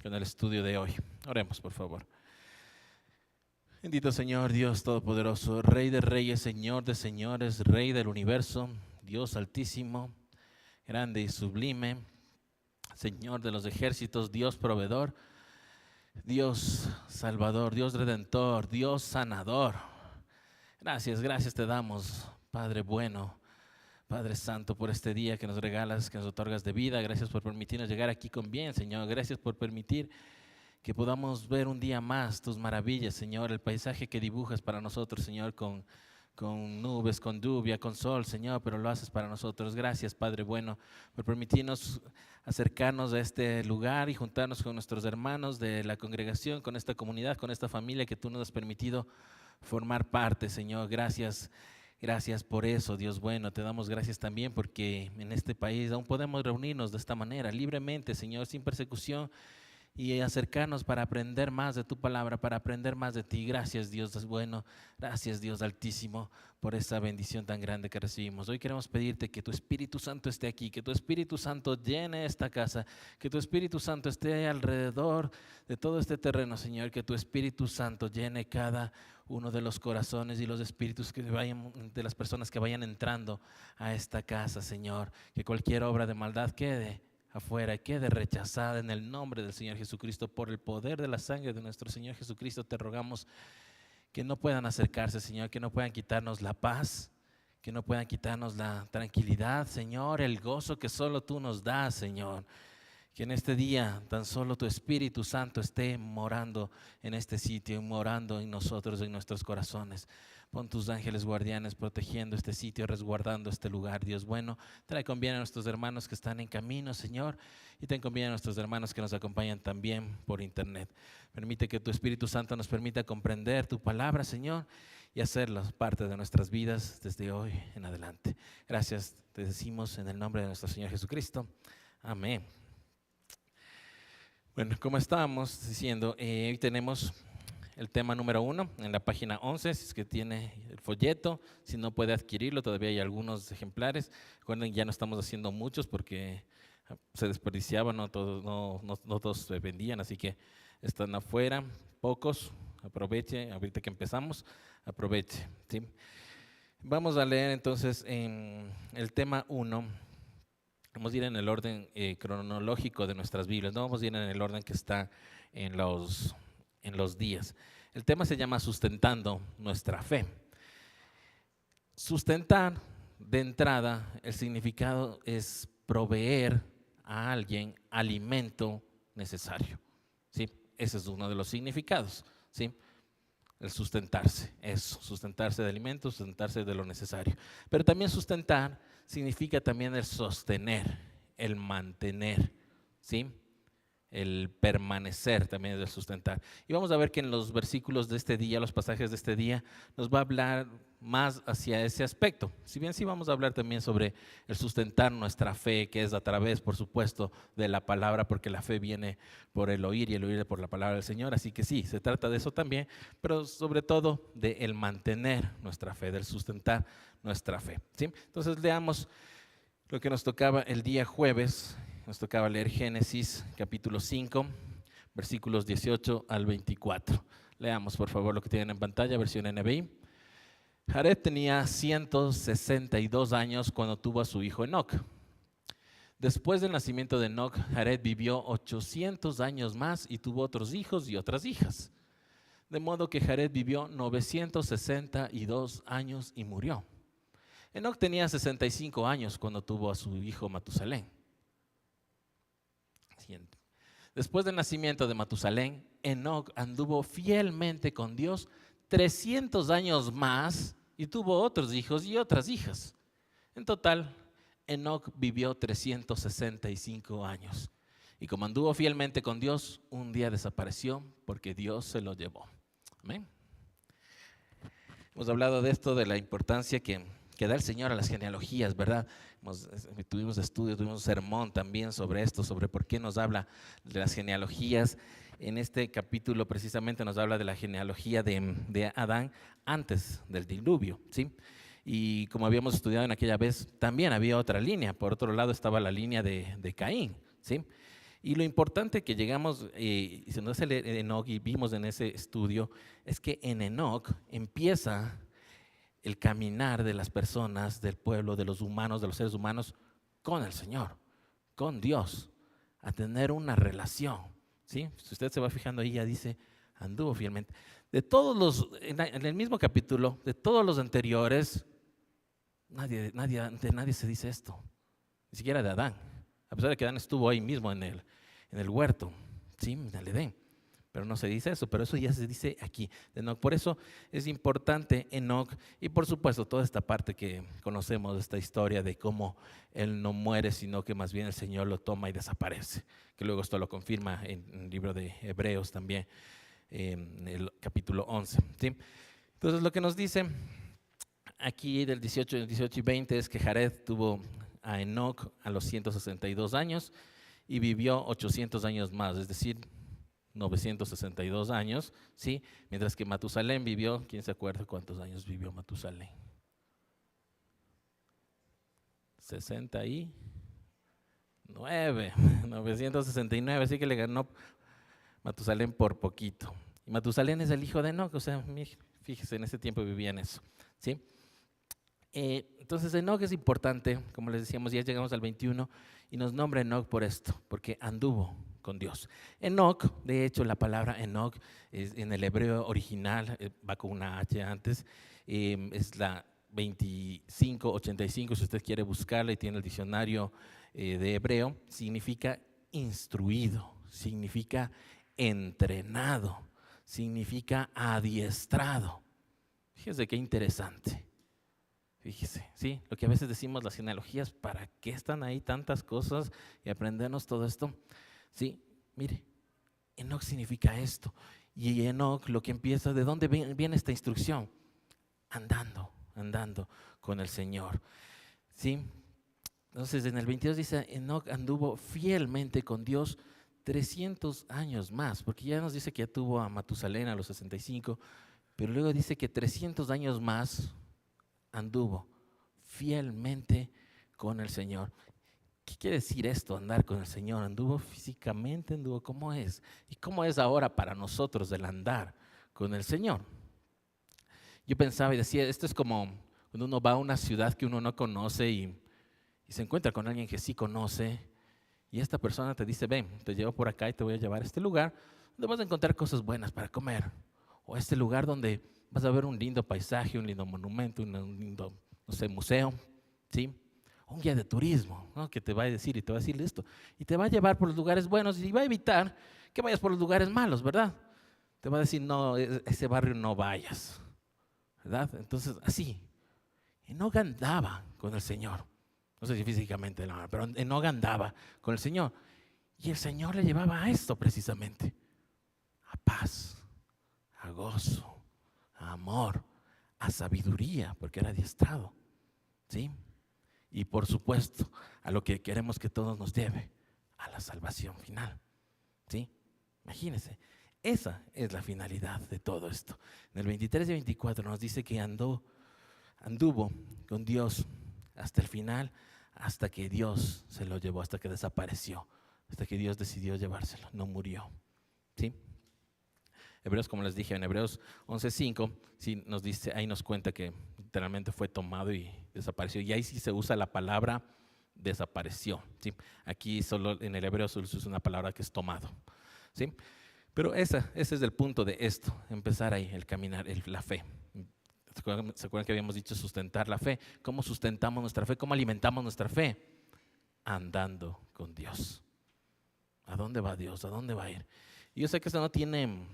con el estudio de hoy. Oremos, por favor. Bendito Señor, Dios Todopoderoso, Rey de reyes, Señor de señores, Rey del universo, Dios altísimo, grande y sublime, Señor de los ejércitos, Dios proveedor, Dios salvador, Dios redentor, Dios sanador. Gracias te damos, Padre bueno, Padre Santo, por este día que nos regalas, que nos otorgas de vida. Gracias por permitirnos llegar aquí con bien, Señor. Gracias por permitir que podamos ver un día más tus maravillas, Señor, el paisaje que dibujas para nosotros, Señor, con nubes, con lluvia, con sol, Señor, pero lo haces para nosotros. Gracias, Padre bueno, por permitirnos acercarnos a este lugar y juntarnos con nuestros hermanos de la congregación, con esta comunidad, con esta familia que tú nos has permitido formar parte, Señor. Gracias por eso, Dios bueno. Te damos gracias también porque en este país aún podemos reunirnos de esta manera, libremente, Señor, sin persecución, y acercarnos para aprender más de tu palabra, para aprender más de ti. Gracias, Dios bueno, gracias, Dios altísimo, por esa bendición tan grande que recibimos. Hoy queremos pedirte que tu Espíritu Santo esté aquí, que tu Espíritu Santo llene esta casa, que tu Espíritu Santo esté alrededor de todo este terreno, Señor, que tu Espíritu Santo llene cada uno de los corazones y los espíritus que vayan, de las personas que vayan entrando a esta casa, Señor, que cualquier obra de maldad quede afuera, quede rechazada en el nombre del Señor Jesucristo. Por el poder de la sangre de nuestro Señor Jesucristo te rogamos que no puedan acercarse, Señor, que no puedan quitarnos la paz, que no puedan quitarnos la tranquilidad, Señor, el gozo que solo tú nos das, Señor. Que en este día tan solo tu Espíritu Santo esté morando en este sitio, morando en nosotros, en nuestros corazones. Pon tus ángeles guardianes protegiendo este sitio, resguardando este lugar, Dios bueno. Trae con bien a nuestros hermanos que están en camino, Señor, y ten con bien a nuestros hermanos que nos acompañan también por internet. Permite que tu Espíritu Santo nos permita comprender tu palabra, Señor, y hacerla parte de nuestras vidas desde hoy en adelante. Gracias, te decimos en el nombre de nuestro Señor Jesucristo. Amén. Bueno, como estábamos diciendo, hoy tenemos el tema número 1 en la página 11, si es que tiene el folleto, si no puede adquirirlo, todavía hay algunos ejemplares. Recuerden, ya no estamos haciendo muchos porque se desperdiciaban, no todos se vendían, así que están afuera, pocos. Aproveche, ahorita que empezamos, aproveche, ¿sí? Vamos a leer entonces en el tema 1. Vamos a ir en el orden cronológico de nuestras Biblias, no vamos a ir en el orden que está en los días. El tema se llama sustentando nuestra fe. Sustentar, de entrada, el significado es proveer a alguien alimento necesario, ¿sí? Ese es uno de los significados, ¿sí? El sustentarse, es sustentarse de alimentos, sustentarse de lo necesario. Pero también sustentar significa también el sostener, el mantener, ¿sí? El permanecer también es el sustentar. Y vamos a ver que en los versículos de este día, los pasajes de este día, nos va a hablar más hacia ese aspecto. Si bien sí vamos a hablar también sobre el sustentar nuestra fe, que es a través, por supuesto, de la palabra, porque la fe viene por el oír y el oír por la palabra del Señor. Así que sí, se trata de eso también, pero sobre todo de el mantener nuestra fe, del sustentar nuestra fe, ¿sí? Entonces leamos lo que nos tocaba el día jueves. Nos tocaba leer Génesis capítulo 5, versículos 18 al 24. Leamos por favor lo que tienen en pantalla, versión NBI. Jared tenía 162 años cuando tuvo a su hijo Enoc. Después del nacimiento de Enoc, Jared vivió 800 años más y tuvo otros hijos y otras hijas. De modo que Jared vivió 962 años y murió. Enoc tenía 65 años cuando tuvo a su hijo Matusalén. Después del nacimiento de Matusalén, Enoc anduvo fielmente con Dios 300 años más y tuvo otros hijos y otras hijas. En total, Enoc vivió 365 años. Y como anduvo fielmente con Dios, un día desapareció porque Dios se lo llevó. Amén. Hemos hablado de esto, de la importancia que da el Señor a las genealogías, ¿verdad? Tuvimos estudio, tuvimos un sermón también sobre esto, sobre por qué nos habla de las genealogías. En este capítulo precisamente nos habla de la genealogía de Adán antes del diluvio, ¿sí? Y como habíamos estudiado en aquella vez, también había otra línea. Por otro lado estaba la línea de Caín, ¿sí? Y lo importante que llegamos, y se nos hace leer Enoc y vimos en ese estudio, es que en Enoc empieza el caminar de las personas, del pueblo, de los humanos, de los seres humanos, con el Señor, con Dios, a tener una relación. ¿Sí? Si usted se va fijando ahí, ya dice, anduvo fielmente. De todos los, en el mismo capítulo, de todos los anteriores, de nadie se dice esto, ni siquiera de Adán, a pesar de que Adán estuvo ahí mismo en el huerto, ¿sí? En el Edén. Pero no se dice eso, pero eso ya se dice aquí, de Enoc. Por eso es importante Enoc, y por supuesto toda esta parte que conocemos de esta historia de cómo él no muere, sino que más bien el Señor lo toma y desaparece, que luego esto lo confirma en el libro de Hebreos también, en el capítulo 11. ¿Sí? Entonces lo que nos dice aquí del 18 y 20 es que Jared tuvo a Enoc a los 162 años y vivió 800 años más, es decir, 962 años, ¿sí? Mientras que Matusalén vivió, ¿quién se acuerda cuántos años vivió Matusalén? 69, 969, así que le ganó Matusalén por poquito. Y Matusalén es el hijo de Enoc, o sea, fíjese, en ese tiempo vivían eso, ¿sí? Entonces Enoc es importante, como les decíamos, ya llegamos al 21 y nos nombra Enoc por esto, porque anduvo con Dios. Enoc, de hecho la palabra Enoc en el hebreo original, va con una H antes, es la 2585, si usted quiere buscarla y tiene el diccionario de hebreo, significa instruido, significa entrenado, significa adiestrado. Fíjese qué interesante. Fíjese, ¿sí? Lo que a veces decimos las genealogías, ¿para qué están ahí tantas cosas y aprendernos todo esto? Sí, mire, Enoc significa esto. Y Enoc lo que empieza, ¿de dónde viene esta instrucción? Andando con el Señor. ¿Sí? Entonces en el 22 dice, Enoc anduvo fielmente con Dios 300 años más, porque ya nos dice que ya tuvo a Matusalén a los 65, pero luego dice que 300 años más anduvo fielmente con el Señor. ¿Qué quiere decir esto, andar con el Señor? Anduvo físicamente, anduvo, ¿cómo es? ¿Y cómo es ahora para nosotros el andar con el Señor? Yo pensaba y decía, esto es como cuando uno va a una ciudad que uno no conoce y se encuentra con alguien que sí conoce, y esta persona te dice, ven, te llevo por acá y te voy a llevar a este lugar donde vas a encontrar cosas buenas para comer, o a este lugar donde vas a ver un lindo paisaje, un lindo monumento, un lindo, no sé, museo, ¿sí? Un guía de turismo, ¿no? Que te va a decir y te va a decir esto, y te va a llevar por los lugares buenos y va a evitar que vayas por los lugares malos, ¿verdad? Te va a decir, no, ese barrio no vayas, ¿verdad? Entonces, así, Enoc andaba con el Señor. No sé si físicamente, no, pero Enoc andaba con el Señor. Y el Señor le llevaba a esto precisamente, a paz, a gozo, a amor, a sabiduría, porque era adiestrado, ¿sí? Y por supuesto, a lo que queremos que todos nos lleve, a la salvación final, ¿sí? Imagínense, esa es la finalidad de todo esto. En el 23 y 24 nos dice que anduvo con Dios hasta el final, hasta que Dios se lo llevó, hasta que desapareció, hasta que Dios decidió llevárselo, no murió, ¿sí? Hebreos, como les dije, en Hebreos 11:5, sí nos dice, ahí nos cuenta que literalmente fue tomado y desapareció. Y ahí sí se usa la palabra desapareció, ¿sí? Aquí solo en el hebreo solo se usa una palabra que es tomado, ¿sí? Pero ese es el punto de esto, empezar ahí, el caminar, la fe. ¿Se acuerdan que habíamos dicho sustentar la fe? ¿Cómo sustentamos nuestra fe? ¿Cómo alimentamos nuestra fe? Andando con Dios. ¿A dónde va Dios? ¿A dónde va a ir? Y yo sé que eso no tiene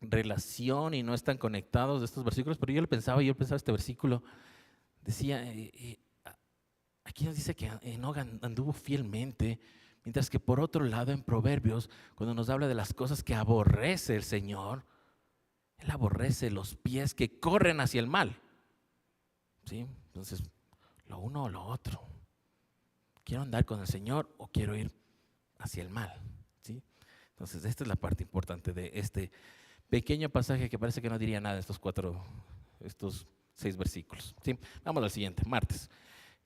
relación y no están conectados de estos versículos, pero yo pensaba este versículo, decía, aquí nos dice que Enoc anduvo fielmente, mientras que por otro lado en Proverbios, cuando nos habla de las cosas que aborrece el Señor, Él aborrece los pies que corren hacia el mal, ¿sí? Entonces, lo uno o lo otro. ¿Quiero andar con el Señor o quiero ir hacia el mal? ¿Sí? Entonces, esta es la parte importante de este pequeño pasaje que parece que no diría nada estos 6 versículos. ¿Sí? Vamos al siguiente, martes.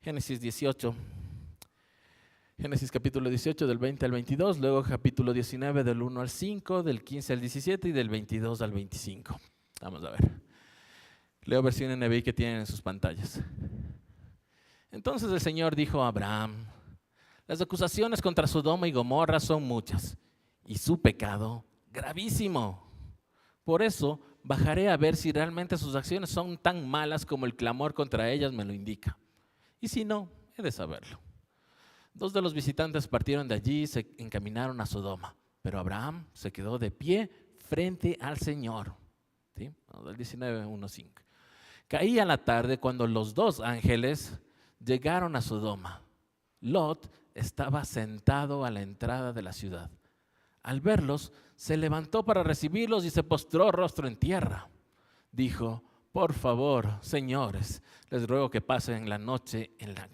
Génesis 18. Génesis capítulo 18 del 20 al 22, luego capítulo 19 del 1 al 5, del 15 al 17 y del 22 al 25. Vamos a ver. Leo versión NBI que tienen en sus pantallas. Entonces el Señor dijo a Abraham: las acusaciones contra Sodoma y Gomorra son muchas y su pecado gravísimo. Por eso bajaré a ver si realmente sus acciones son tan malas como el clamor contra ellas me lo indica. Y si no, he de saberlo. 2 de los visitantes partieron de allí y se encaminaron a Sodoma, pero Abraham se quedó de pie frente al Señor. ¿Sí? Del 19:1-5. Caía la tarde cuando los 2 ángeles llegaron a Sodoma. Lot estaba sentado a la entrada de la ciudad. Al verlos, se levantó para recibirlos y se postró rostro en tierra. Dijo: por favor, señores, les ruego que pasen la noche en la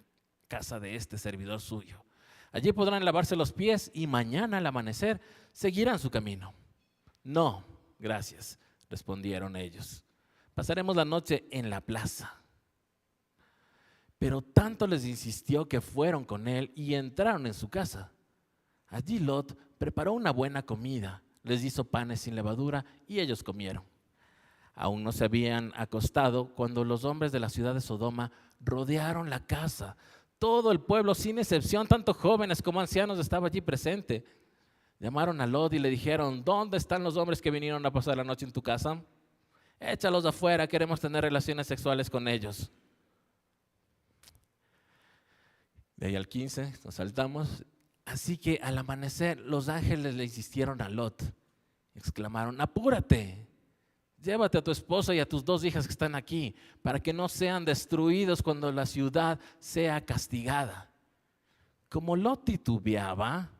casa de este servidor suyo. Allí podrán lavarse los pies y mañana al amanecer seguirán su camino. No, gracias, respondieron ellos. Pasaremos la noche en la plaza. Pero tanto les insistió que fueron con él y entraron en su casa. Allí Lot preparó una buena comida, les hizo panes sin levadura y ellos comieron. Aún no se habían acostado cuando los hombres de la ciudad de Sodoma rodearon la casa. Todo el pueblo, sin excepción, tanto jóvenes como ancianos, estaba allí presente. Llamaron a Lot y le dijeron: ¿dónde están los hombres que vinieron a pasar la noche en tu casa? Échalos afuera, queremos tener relaciones sexuales con ellos. De ahí al 15, nos saltamos. Así que al amanecer los ángeles le insistieron a Lot. Exclamaron: apúrate, llévate a tu esposa y a tus 2 hijas que están aquí, para que no sean destruidos cuando la ciudad sea castigada. Como Lot titubeaba,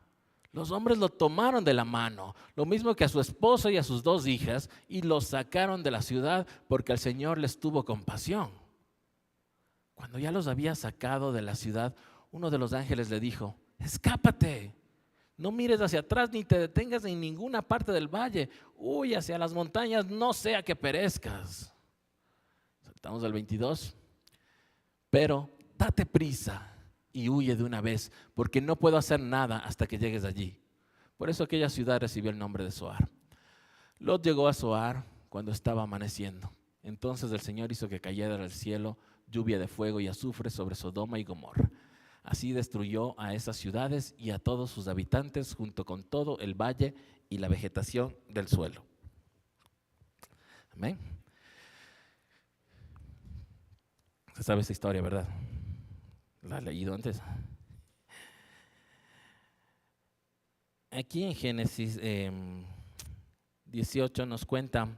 los hombres lo tomaron de la mano, lo mismo que a su esposa y a sus 2 hijas, y los sacaron de la ciudad porque el Señor les tuvo compasión. Cuando ya los había sacado de la ciudad, uno de los ángeles le dijo: escápate. No mires hacia atrás ni te detengas en ninguna parte del valle. Huye hacia las montañas, no sea que perezcas. Saltamos al 22. Pero date prisa y huye de una vez, porque no puedo hacer nada hasta que llegues allí. Por eso aquella ciudad recibió el nombre de Zoar. Lot llegó a Zoar cuando estaba amaneciendo. Entonces el Señor hizo que cayera del cielo lluvia de fuego y azufre sobre Sodoma y Gomorra. Así destruyó a esas ciudades y a todos sus habitantes, junto con todo el valle y la vegetación del suelo. Amén. Se sabe esa historia, ¿verdad? ¿La has leído antes? Aquí en Génesis 18 nos cuenta,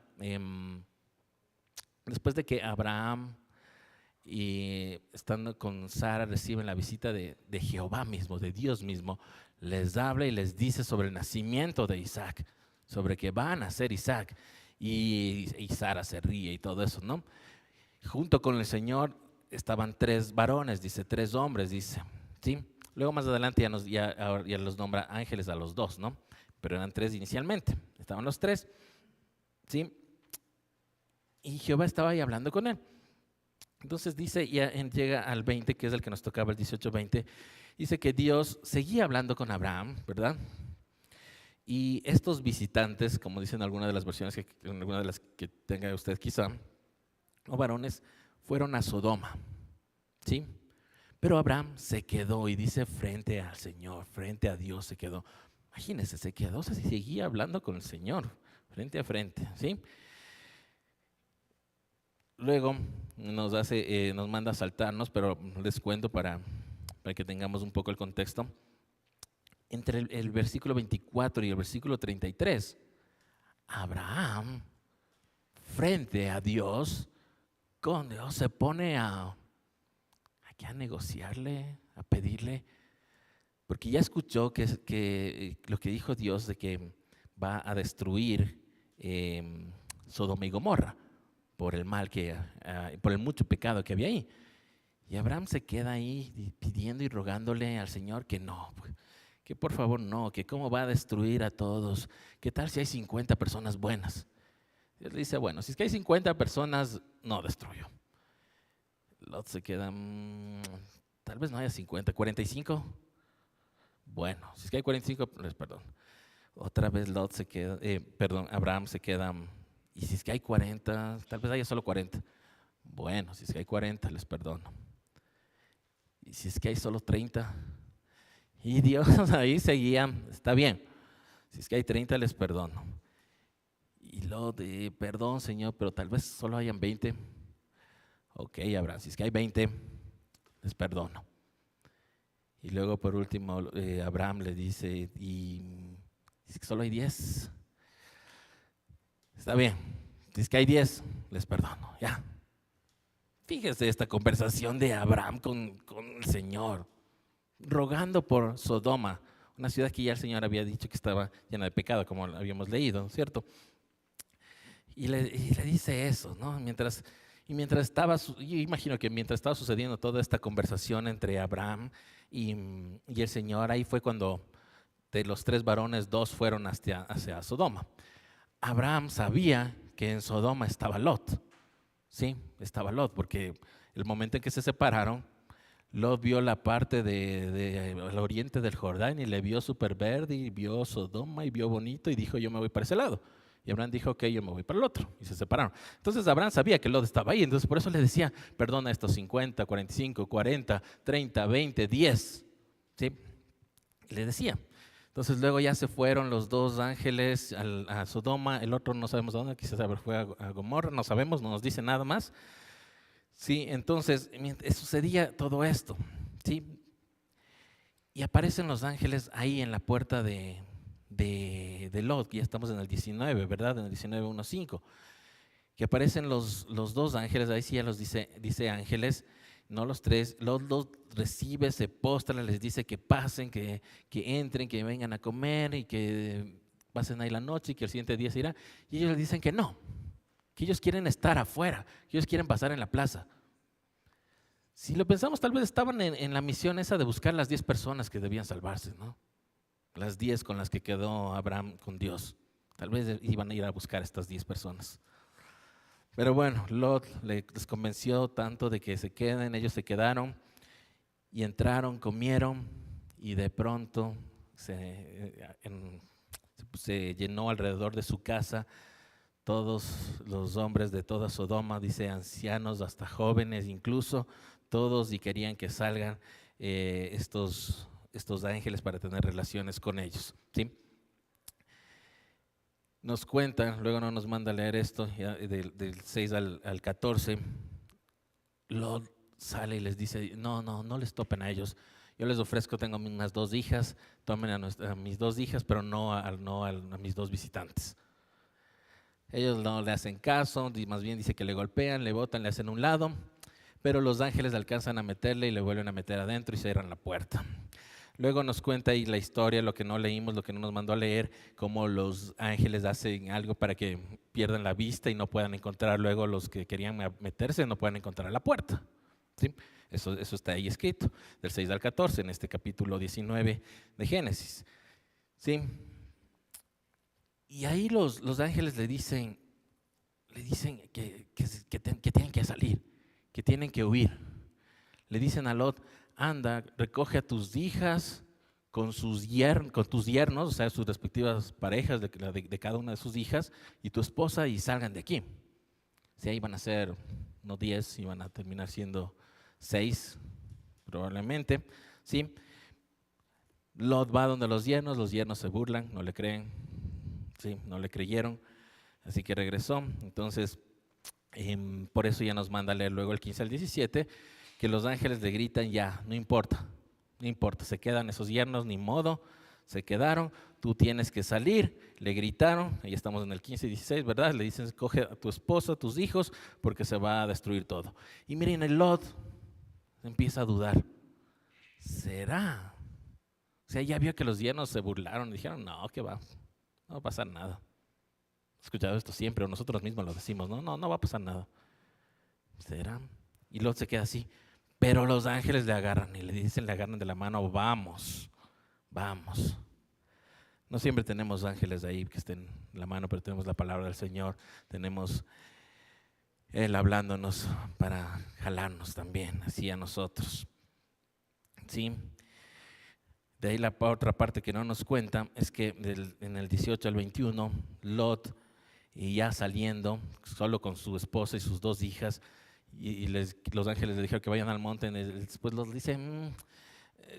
después de que Abraham y estando con Sara reciben la visita de Jehová mismo, de Dios mismo, les habla y les dice sobre el nacimiento de Isaac, sobre que va a nacer Isaac, y Sara se ríe y todo eso, ¿no? Junto con el Señor estaban 3 varones, dice, 3 hombres, dice, ¿sí? Luego más adelante ya los nombra ángeles a los 2, ¿no? Pero eran 3 inicialmente, estaban los 3, ¿sí? Y Jehová estaba ahí hablando con él. Entonces dice, ya llega al 20, que es el que nos tocaba, el 18-20, dice que Dios seguía hablando con Abraham, ¿verdad? Y estos visitantes, como dicen algunas de las versiones, alguna de las que tenga usted quizá, o varones, fueron a Sodoma, ¿sí? Pero Abraham se quedó y dice frente al Señor, frente a Dios se quedó. Imagínense, se quedó, se seguía hablando con el Señor, frente a frente, ¿sí? Luego nos manda a saltarnos, pero les cuento para que tengamos un poco el contexto. Entre el versículo 24 y el versículo 33, Abraham, frente a Dios, con Dios se pone a negociarle, a pedirle, porque ya escuchó que lo que dijo Dios de que va a destruir Sodoma y Gomorra por el mal por el mucho pecado que había ahí. Y Abraham se queda ahí pidiendo y rogándole al Señor que no, que por favor no, que cómo va a destruir a todos, qué tal si hay 50 personas buenas. Dios le dice, bueno, si es que hay 50 personas, no destruyo. Lot se queda, tal vez no haya 50, 45. Bueno, si es que hay 45, les perdono. Otra vez Lot se queda, Abraham se queda, y si es que hay 40, tal vez haya solo 40. Bueno, si es que hay 40, les perdono. Y si es que hay solo 30, y Dios ahí seguía, está bien. Si es que hay 30, les perdono. Y Lot, perdón, Señor, pero tal vez solo hayan 20. Ok, Abraham, si es que hay 20, les perdono. Y luego por último, Abraham le dice, y si es que solo hay 10, está bien. Si es que hay 10, les perdono, ya. Fíjese esta conversación de Abraham con el Señor, rogando por Sodoma, una ciudad que ya el Señor había dicho que estaba llena de pecado, como habíamos leído, ¿cierto? Y le dice eso, ¿no? Mientras estaba, yo imagino que mientras estaba sucediendo toda esta conversación entre Abraham y el Señor, ahí fue cuando de los 3 varones, 2 fueron hacia Sodoma. Abraham sabía que en Sodoma estaba Lot, sí, estaba Lot, porque el momento en que se separaron, Lot vio la parte del oriente del Jordán y le vio súper verde y vio Sodoma y vio bonito y dijo, yo me voy para ese lado. Y Abraham dijo, ok, yo me voy para el otro. Y se separaron. Entonces Abraham sabía que Lot estaba ahí. Entonces por eso le decía, perdona estos 50, 45, 40, 30, 20, 10. ¿Sí? Le decía. Entonces luego ya se fueron los 2 ángeles a Sodoma. El otro no sabemos dónde, quizás fue a Gomorra. No sabemos, no nos dice nada más. Sí, entonces sucedía todo esto. ¿Sí? Y aparecen los ángeles ahí en la puerta de Lot, ya estamos en el 19, ¿verdad? En el 19:1-5, que aparecen los 2 ángeles, ahí sí ya los dice ángeles, no los 3. Lot los recibe, se postra, les dice que pasen, que entren, que vengan a comer y que pasen ahí la noche y que el siguiente día se irá. Y ellos les dicen que no, que ellos quieren estar afuera, que ellos quieren pasar en la plaza. Si lo pensamos, tal vez estaban en la misión esa de buscar las 10 personas que debían salvarse, ¿no? Las 10 con las que quedó Abraham con Dios. Tal vez iban a ir a buscar estas 10 personas. Pero bueno, Lot les convenció tanto de que se queden, ellos se quedaron y entraron, comieron y de pronto se llenó alrededor de su casa todos los hombres de toda Sodoma, dice ancianos hasta jóvenes incluso, todos, y querían que salgan estos ángeles para tener relaciones con ellos. ¿Sí? Nos cuentan, luego no nos manda a leer esto, ya, del 6 al 14, Lot sale y les dice, no les topen a ellos, yo les ofrezco, tengo unas 2 hijas, tomen a mis 2 hijas, pero no a mis 2 visitantes. Ellos no le hacen caso, más bien dice que le golpean, le botan, le hacen un lado, pero los ángeles alcanzan a meterle y le vuelven a meter adentro y cierran la puerta. Luego nos cuenta ahí la historia, lo que no leímos, lo que no nos mandó a leer, cómo los ángeles hacen algo para que pierdan la vista y no puedan encontrar, luego los que querían meterse no puedan encontrar la puerta. ¿Sí? Eso está ahí escrito, del 6 al 14, en este capítulo 19 de Génesis. ¿Sí? Y ahí los ángeles le dicen que tienen que salir, que tienen que huir. Le dicen a Lot, anda, recoge a tus hijas con tus yernos, o sea, sus respectivas parejas de cada una de sus hijas, y tu esposa, y salgan de aquí. Si ahí van a ser no 10, iban a terminar siendo 6, probablemente. ¿Sí? Lot va donde los yernos se burlan, no le creen, ¿sí? No le creyeron, así que regresó. Entonces, por eso ya nos manda a leer luego el 15 al 17, que los ángeles le gritan, ya, no importa, se quedan esos yernos, ni modo, se quedaron, tú tienes que salir. Le gritaron, ahí estamos en el 15 y 16, ¿verdad? Le dicen, coge a tu esposa, a tus hijos, porque se va a destruir todo. Y miren, el Lot empieza a dudar, ¿será? O sea, ya vio que los yernos se burlaron, dijeron, no, ¿qué va? No va a pasar nada. He escuchado esto siempre, o nosotros mismos lo decimos, no va a pasar nada. ¿Será? Y Lot se queda así. Pero los ángeles le agarran y le agarran de la mano, vamos. No siempre tenemos ángeles ahí que estén en la mano, pero tenemos la palabra del Señor, tenemos Él hablándonos para jalarnos también, así a nosotros. ¿Sí? De ahí la otra parte que no nos cuenta es que en el 18 al 21, Lot, y ya saliendo, solo con su esposa y sus dos hijas, y los ángeles le dijeron que vayan al monte, después Lot dice,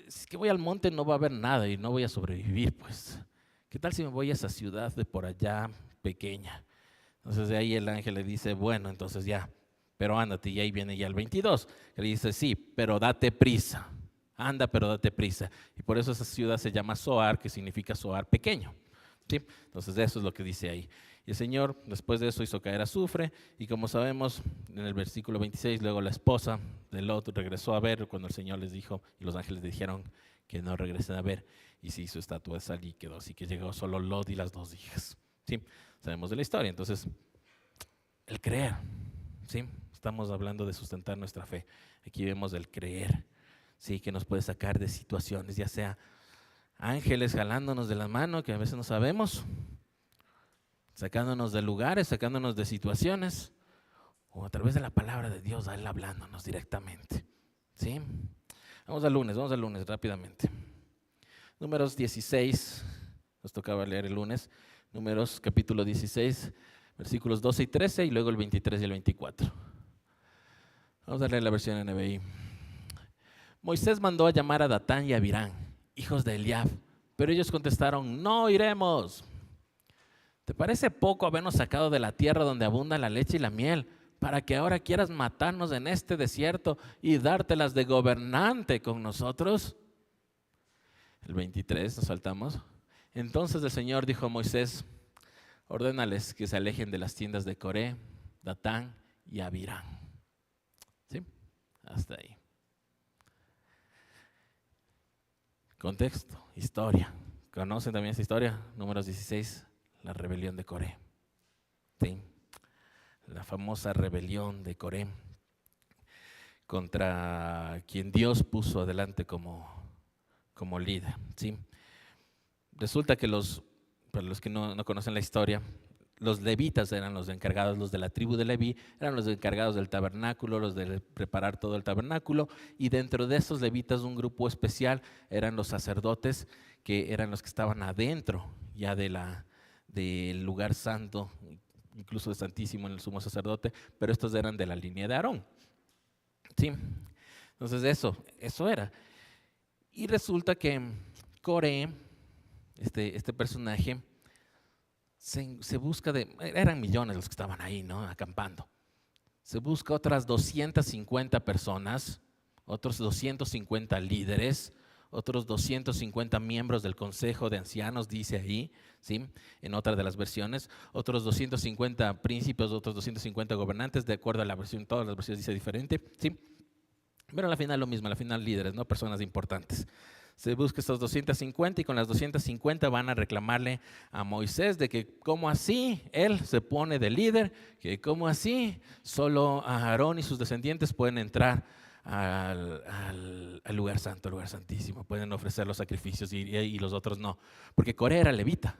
es que voy al monte no va a haber nada y no voy a sobrevivir, pues. ¿Qué tal si me voy a esa ciudad de por allá pequeña? Entonces de ahí el ángel le dice, bueno, entonces ya, pero ándate, y ahí viene ya el 22, que le dice, sí, pero date prisa, anda, pero date prisa. Y por eso esa ciudad se llama Zoar, que significa Zoar pequeño. ¿Sí? Entonces eso es lo que dice ahí. Y el Señor después de eso hizo caer azufre, y como sabemos, en el versículo 26, luego la esposa de Lot regresó a ver cuando el Señor les dijo, y los ángeles le dijeron que no regresen a ver, y se hizo estatua de sal y quedó así que llegó solo Lot y las dos hijas. ¿Sí? Sabemos de la historia. Entonces, el creer, ¿sí? Estamos hablando de sustentar nuestra fe. Aquí vemos el creer, ¿sí? Que nos puede sacar de situaciones, ya sea ángeles jalándonos de la mano, que a veces no sabemos, sacándonos de lugares, sacándonos de situaciones, o a través de la palabra de Dios, a Él hablándonos directamente, ¿sí? Vamos al lunes rápidamente. Números 16, nos tocaba leer el lunes, Números capítulo 16, versículos 12 y 13, y luego el 23 y el 24. Vamos a leer la versión NBI. Moisés mandó a llamar a Datán y a Abirán, hijos de Eliab, pero ellos contestaron, no iremos. ¿Te parece poco habernos sacado de la tierra donde abunda la leche y la miel, para que ahora quieras matarnos en este desierto y dártelas de gobernante con nosotros? El 23, nos saltamos. Entonces el Señor dijo a Moisés, ordénales que se alejen de las tiendas de Coré, Datán y Abirán. ¿Sí? Hasta ahí. Contexto, historia. ¿Conocen también esta historia? Números 16, la rebelión de Coré. ¿Sí? La famosa rebelión de Coré contra quien Dios puso adelante como líder. ¿Sí? Resulta que para los que no conocen la historia, los levitas eran los encargados, los de la tribu de Leví, eran los encargados del tabernáculo, los de preparar todo el tabernáculo, y dentro de esos levitas un grupo especial eran los sacerdotes, que eran los que estaban adentro ya del lugar santo, incluso de Santísimo en el sumo sacerdote, pero estos eran de la línea de Aarón. ¿Sí? Entonces eso era. Y resulta que Coré, este personaje, se busca eran millones los que estaban ahí, ¿no? Acampando. Se busca otras 250 personas, otros 250 líderes, otros 250 miembros del consejo de ancianos, dice ahí, ¿sí? En otra de las versiones, otros 250 príncipes, otros 250 gobernantes, de acuerdo a la versión, todas las versiones dice diferente, ¿sí? Pero al final lo mismo, al final líderes, ¿no? Personas importantes. Se busca estos 250 y con las 250 van a reclamarle a Moisés de que cómo así él se pone de líder, que cómo así solo Aarón y sus descendientes pueden entrar al lugar santo, al lugar santísimo, pueden ofrecer los sacrificios y los otros no, porque Coré era levita,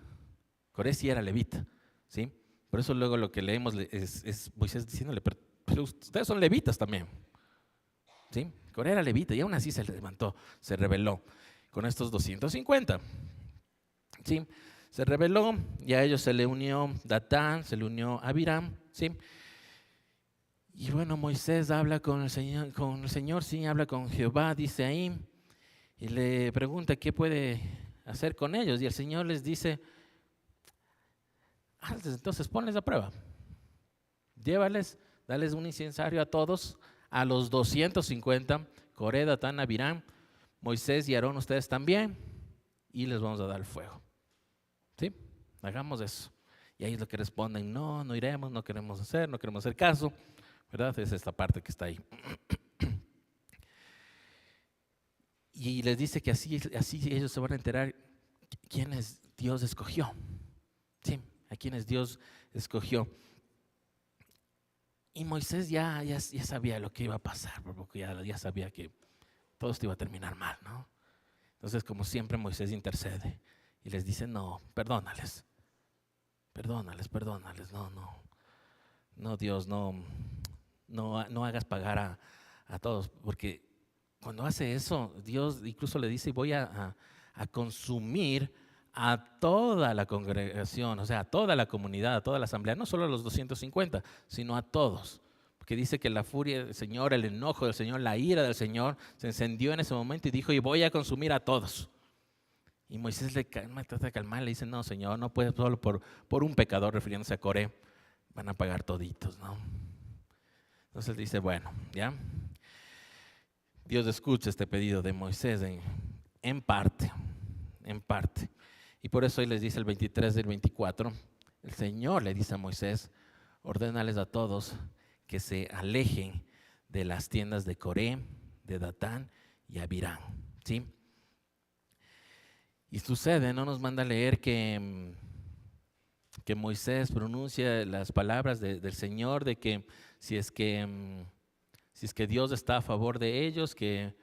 Coré sí era levita, ¿sí? Por eso luego lo que leemos es Moisés diciéndole, pero ustedes son levitas también, ¿sí? Coré era levita y aún así se levantó, se rebeló con estos 250, ¿sí? Se rebeló y a ellos se le unió Datán, se le unió Abiram, ¿sí? Y bueno, Moisés habla con el Señor, sí, habla con Jehová, dice ahí, y le pregunta qué puede hacer con ellos. Y el Señor les dice, entonces ponles a prueba, llévales, dales un incensario a todos, a los 250, Coré, Datán, Abiram, Moisés y Aarón, ustedes también, y les vamos a dar el fuego. ¿Sí? Hagamos eso. Y ahí es lo que responden, no iremos, no queremos hacer caso, ¿verdad? Es esta parte que está ahí. Y les dice que así ellos se van a enterar quiénes Dios escogió. Sí, a quienes Dios escogió. Y Moisés ya sabía lo que iba a pasar, porque ya sabía que todo esto iba a terminar mal, ¿no? Entonces, como siempre, Moisés intercede y les dice, no, perdónales, no, Dios, no hagas pagar a todos, porque cuando hace eso, Dios incluso le dice, voy a a consumir a toda la congregación, o sea, a toda la comunidad, a toda la asamblea, no solo a los 250, sino a todos. Porque dice que la furia del Señor, el enojo del Señor, la ira del Señor se encendió en ese momento y dijo, y voy a consumir a todos. Y Moisés trata de calmar, le dice, no, Señor, no puedes solo por un pecador, refiriéndose a Coré, van a pagar toditos, ¿no? Entonces dice, bueno, ¿ya? Dios escucha este pedido de Moisés en parte. Y por eso hoy les dice el 23 del 24, el Señor le dice a Moisés, ordénales a todos que se alejen de las tiendas de Coré, de Datán y Abirán, ¿sí? Y sucede, no nos manda a leer que Moisés pronuncia las palabras del Señor, de que si es que Dios está a favor de ellos, que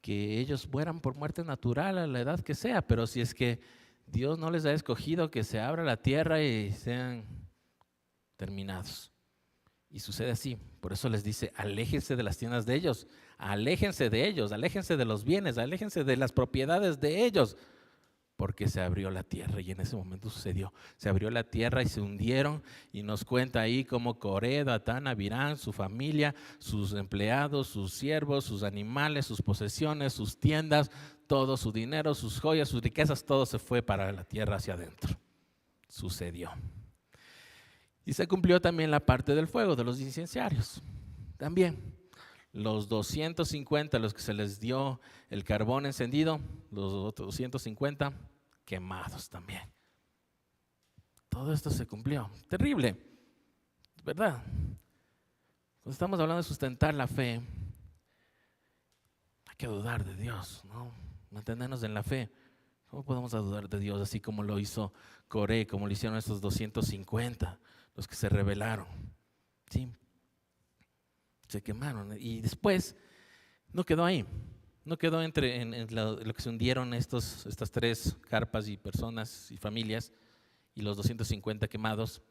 ellos mueran por muerte natural a la edad que sea, pero si es que Dios no les ha escogido, que se abra la tierra y sean terminados. Y sucede así, por eso les dice, aléjense de las tiendas de ellos, aléjense de los bienes, aléjense de las propiedades de ellos, porque se abrió la tierra. Y en ese momento sucedió, se abrió la tierra y se hundieron, y nos cuenta ahí cómo Coré, Datán, Abirán, su familia, sus empleados, sus siervos, sus animales, sus posesiones, sus tiendas, todo su dinero, sus joyas, sus riquezas, todo se fue para la tierra hacia adentro. Sucedió. Y se cumplió también la parte del fuego, de los incenciarios. También los 250, los que se les dio el carbón encendido, los otros 250 quemados también. Todo esto se cumplió. Terrible, ¿verdad? Cuando estamos hablando de sustentar la fe, hay que dudar de Dios, ¿no? Mantenernos en la fe. ¿Cómo podemos dudar de Dios así como lo hizo Coré, como lo hicieron estos 250, los que se rebelaron? ¿Sí? Se quemaron. Y después no quedó ahí. No quedó en lo que se hundieron estas tres carpas y personas y familias y los 250 quemados,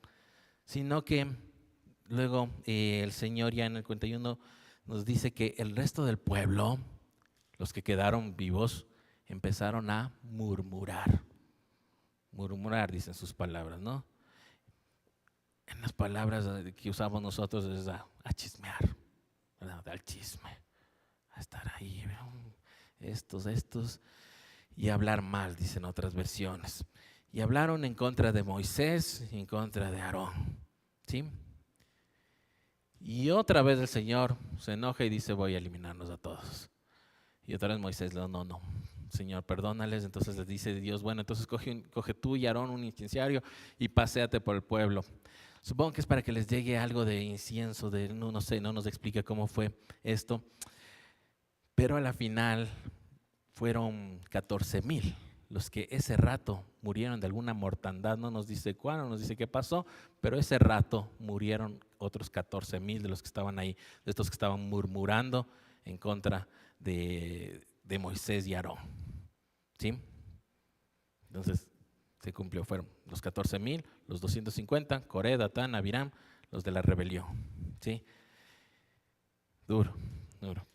sino que luego el Señor ya en el 51 nos dice que el resto del pueblo, los que quedaron vivos, empezaron a murmurar. Murmurar, dicen sus palabras, ¿no? En las palabras que usamos nosotros es a chismear, ¿verdad? Al chisme, a estar ahí, estos, y hablar mal, dicen otras versiones. Y hablaron en contra de Moisés y en contra de Aarón, ¿sí? Y otra vez el Señor se enoja y dice, voy a eliminarnos a todos. Y otra vez Moisés, no, Señor, perdónales. Entonces les dice Dios, bueno, entonces coge tú y Aarón un inciensario y paséate por el pueblo. Supongo que es para que les llegue algo de incienso, no sé, no nos explica cómo fue esto. Pero a la final fueron 14,000 los que ese rato murieron de alguna mortandad. No nos dice cuándo, no nos dice qué pasó, pero ese rato murieron otros 14,000 de los que estaban ahí, de estos que estaban murmurando en contra de Moisés y Aarón, ¿sí? Entonces se cumplió, fueron los 14,000, los 250, Coré, Datán, Abirán, los de la rebelión, ¿sí? Duro,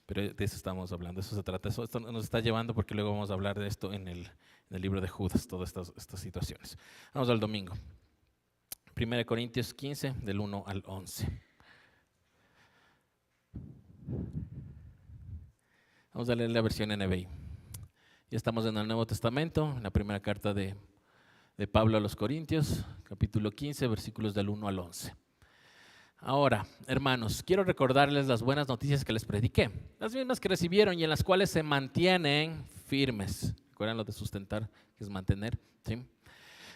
pero de eso estamos hablando, eso se trata, esto nos está llevando porque luego vamos a hablar de esto en el libro de Judas, todas estas situaciones. Vamos al domingo, 1 Corintios 15, del 1 al 11. Vamos a leer la versión NBI. Ya estamos en el Nuevo Testamento, en la primera carta de Pablo a los Corintios, capítulo 15, versículos del 1 al 11. Ahora, hermanos, quiero recordarles las buenas noticias que les prediqué, las mismas que recibieron y en las cuales se mantienen firmes. ¿Recuerdan lo de sustentar, que es mantener? ¿Sí?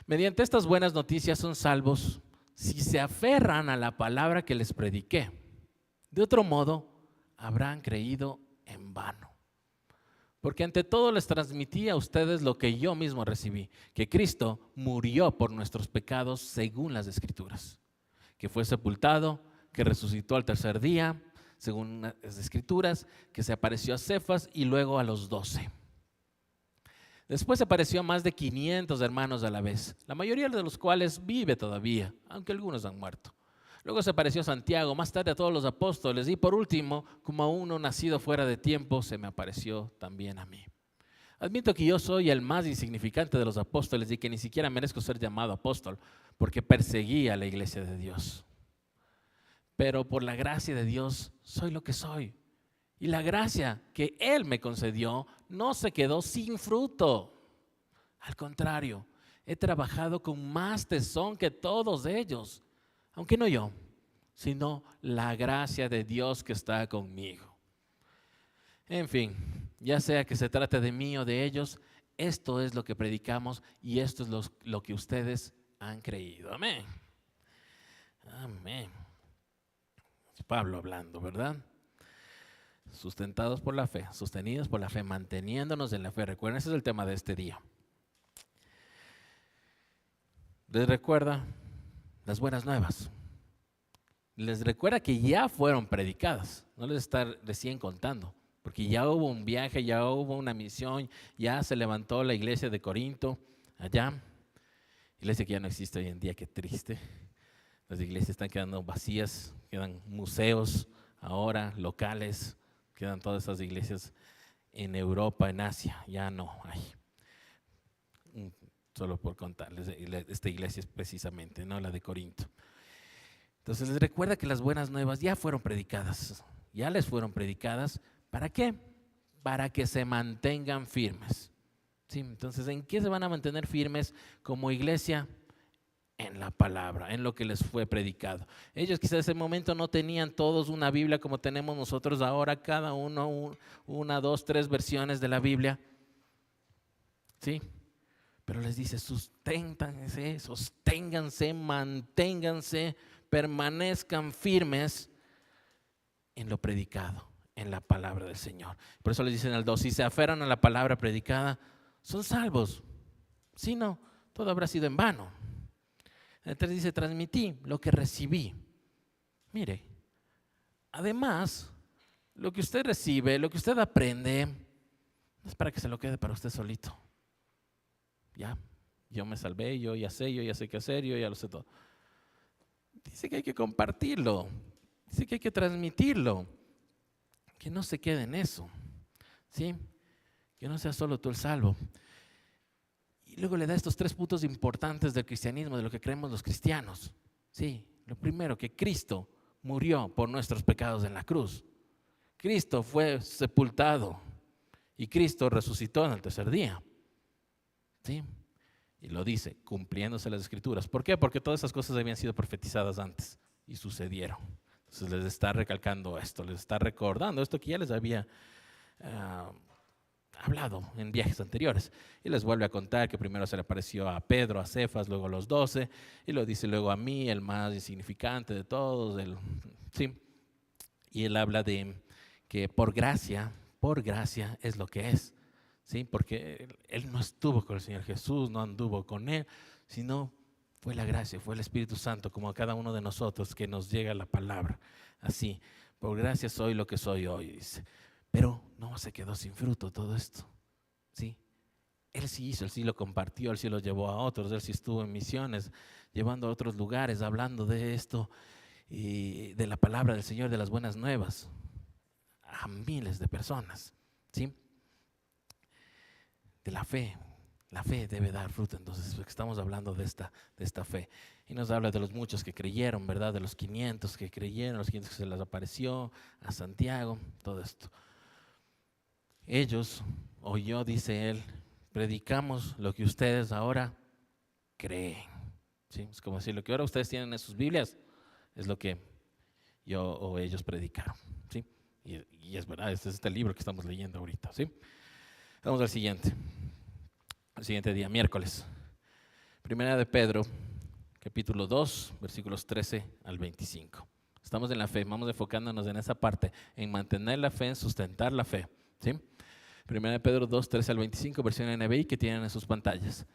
Mediante estas buenas noticias son salvos si se aferran a la palabra que les prediqué. De otro modo, habrán creído en vano. Porque ante todo les transmití a ustedes lo que yo mismo recibí, que Cristo murió por nuestros pecados según las Escrituras, que fue sepultado, que resucitó al tercer día, según las Escrituras, que se apareció a Cefas y luego a los 12. Después se apareció a más de 500 hermanos a la vez, la mayoría de los cuales vive todavía, aunque algunos han muerto. Luego se apareció a Santiago, más tarde a todos los apóstoles y por último, como a uno nacido fuera de tiempo, se me apareció también a mí. Admito que yo soy el más insignificante de los apóstoles y que ni siquiera merezco ser llamado apóstol porque perseguí a la iglesia de Dios. Pero por la gracia de Dios soy lo que soy. Y la gracia que Él me concedió no se quedó sin fruto. Al contrario, he trabajado con más tesón que todos ellos, aunque no yo, sino la gracia de Dios que está conmigo. En fin, ya sea que se trate de mí o de ellos, esto es lo que predicamos y esto es lo que ustedes han creído. Amén. Amén. Pablo hablando, ¿verdad? Sustentados por la fe, sostenidos por la fe, manteniéndonos en la fe. Recuerden, ese es el tema de este día. Les recuerda las buenas nuevas. Les recuerda que ya fueron predicadas. No les está recién contando, porque ya hubo un viaje, ya hubo una misión, ya se levantó la iglesia de Corinto allá. Iglesia que ya no existe hoy en día, qué triste. Las iglesias están quedando vacías, quedan museos ahora, locales, quedan todas esas iglesias en Europa, en Asia, ya no hay. Solo por contarles, esta iglesia es precisamente, ¿no?, la de Corinto. Entonces les recuerda que las buenas nuevas ya fueron predicadas, ya les fueron predicadas. ¿Para qué? Para que se mantengan firmes. ¿Sí? Entonces, ¿en qué se van a mantener firmes como iglesia? En la palabra, en lo que les fue predicado. Ellos quizás en ese momento no tenían todos una Biblia como tenemos nosotros ahora, cada uno una, dos, tres versiones de la Biblia. ¿Sí? Pero les dice, sosténganse, manténganse, permanezcan firmes en lo predicado, en la palabra del Señor. Por eso les dicen al 2, si se aferran a la palabra predicada, son salvos. Si no, todo habrá sido en vano. El 3 dice, transmití lo que recibí. Mire, además, lo que usted recibe, lo que usted aprende, no es para que se lo quede para usted solito. Ya, yo me salvé, yo ya sé qué hacer, yo ya lo sé todo. Dice que hay que compartirlo, dice que hay que transmitirlo, que no se quede en eso, ¿sí? Que no sea solo tú el salvo. Y luego le da estos 3 puntos importantes del cristianismo, de lo que creemos los cristianos. Sí, lo primero, que Cristo murió por nuestros pecados en la cruz. Cristo fue sepultado y Cristo resucitó en el tercer día. ¿Sí? Y lo dice, cumpliéndose las escrituras. ¿Por qué? Porque todas esas cosas habían sido profetizadas antes y sucedieron. Entonces les está recalcando esto, les está recordando esto que ya les había hablado en viajes anteriores. Y les vuelve a contar que primero se le apareció a Pedro, a Cefas, luego a los 12, y lo dice luego a mí, el más insignificante de todos. ¿Sí? Y él habla de que por gracia es lo que es. ¿Sí? Porque él no estuvo con el Señor Jesús, no anduvo con Él, sino fue la gracia, fue el Espíritu Santo, como a cada uno de nosotros que nos llega la palabra. Así, por gracia soy lo que soy hoy, dice. Pero no se quedó sin fruto todo esto. ¿Sí? Él sí hizo, él sí lo compartió, él sí lo llevó a otros, él sí estuvo en misiones, llevando a otros lugares, hablando de esto y de la palabra del Señor, de las buenas nuevas, a miles de personas. ¿Sí? De la fe debe dar fruto. Entonces estamos hablando de esta fe, y nos habla de los muchos que creyeron, ¿verdad? De los 500 que creyeron, los 500 que se les apareció, a Santiago, todo esto. Ellos, o yo, dice él, predicamos lo que ustedes ahora creen. ¿Sí? Es como decir, lo que ahora ustedes tienen en sus Biblias es lo que yo o ellos predicaron. ¿Sí? Y es verdad, este es este libro que estamos leyendo ahorita. ¿Sí? Vamos al siguiente día, miércoles. Primera de Pedro, capítulo 2, versículos 13 al 25. Estamos en la fe, vamos enfocándonos en esa parte, en mantener la fe, en sustentar la fe. ¿Sí? Primera de Pedro 2, 13 al 25, versión NBI, que tienen en sus pantallas.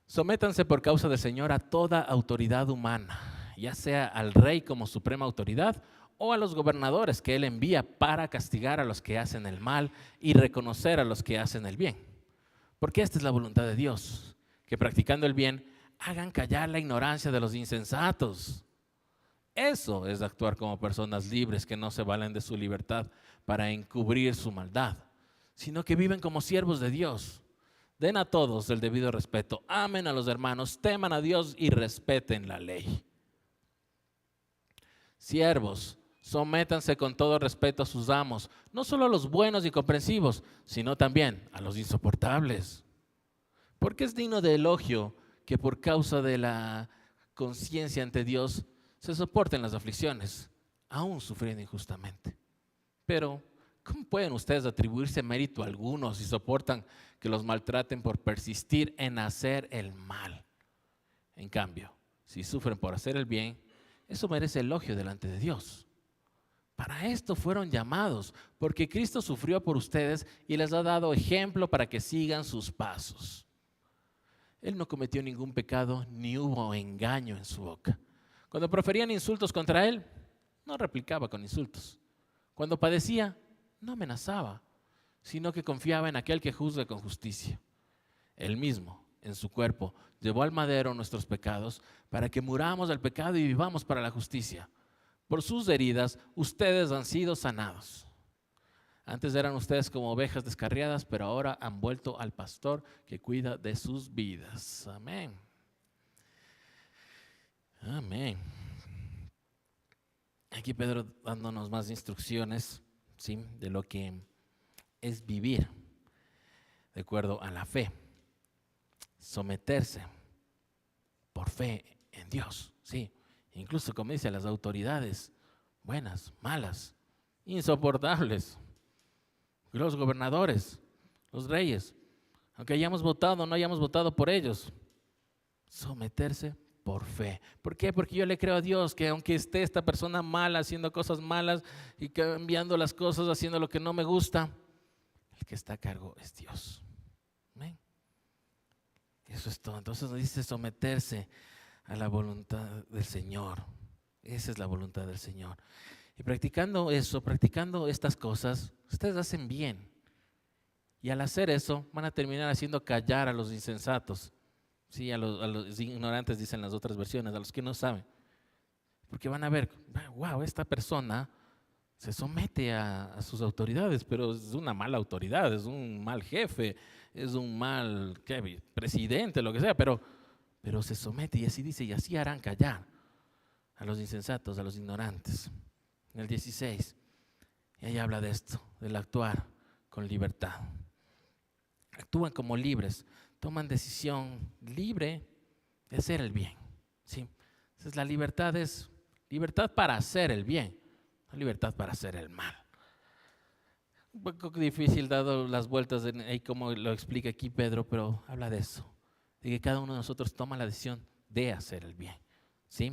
Sométanse por causa del Señor a toda autoridad humana, ya sea al rey como suprema autoridad o a los gobernadores que él envía para castigar a los que hacen el mal y reconocer a los que hacen el bien. Porque esta es la voluntad de Dios, que practicando el bien hagan callar la ignorancia de los insensatos. Eso es actuar como personas libres que no se valen de su libertad para encubrir su maldad, sino que viven como siervos de Dios. Den a todos el debido respeto, amen a los hermanos, teman a Dios y respeten la ley. Siervos, sométanse con todo respeto a sus amos, no solo a los buenos y comprensivos, sino también a los insoportables. Porque es digno de elogio que por causa de la conciencia ante Dios se soporten las aflicciones, aún sufriendo injustamente. Pero, ¿cómo pueden ustedes atribuirse mérito alguno si soportan que los maltraten por persistir en hacer el mal? En cambio, si sufren por hacer el bien, eso merece elogio delante de Dios. Para esto fueron llamados, porque Cristo sufrió por ustedes y les ha dado ejemplo para que sigan sus pasos. Él no cometió ningún pecado, ni hubo engaño en su boca. Cuando proferían insultos contra él, no replicaba con insultos. Cuando padecía, no amenazaba, sino que confiaba en aquel que juzga con justicia. Él mismo, en su cuerpo, llevó al madero nuestros pecados para que muramos al pecado y vivamos para la justicia. Por sus heridas, ustedes han sido sanados. Antes eran ustedes como ovejas descarriadas, pero ahora han vuelto al pastor que cuida de sus vidas. Amén. Amén. Aquí Pedro dándonos más instrucciones, ¿sí?, de lo que es vivir de acuerdo a la fe. Someterse por fe en Dios, ¿sí? Incluso como dice, a las autoridades, buenas, malas, insoportables, los gobernadores, los reyes, aunque hayamos votado o no hayamos votado por ellos, someterse por fe. ¿Por qué? Porque yo le creo a Dios que aunque esté esta persona mala, haciendo cosas malas y cambiando las cosas, haciendo lo que no me gusta, el que está a cargo es Dios. ¿Amén? Eso es todo. Entonces nos dice someterse a la voluntad del Señor. Esa es la voluntad del Señor. Y practicando eso, practicando estas cosas, ustedes hacen bien. Y al hacer eso, van a terminar haciendo callar a los insensatos. Sí, a los ignorantes, dicen las otras versiones, a los que no saben. Porque van a ver, wow, esta persona se somete a sus autoridades, pero es una mala autoridad, es un mal jefe, es un mal presidente, lo que sea, pero se somete, y así dice, y así harán callar a los insensatos, a los ignorantes. En el 16, y ahí habla de esto, del actuar con libertad. Actúan como libres, toman decisión libre de hacer el bien, ¿sí? Entonces la libertad es libertad para hacer el bien, no libertad para hacer el mal. Un poco difícil dado las vueltas ahí como lo explica aquí Pedro, pero habla de eso, de que cada uno de nosotros toma la decisión de hacer el bien, ¿sí?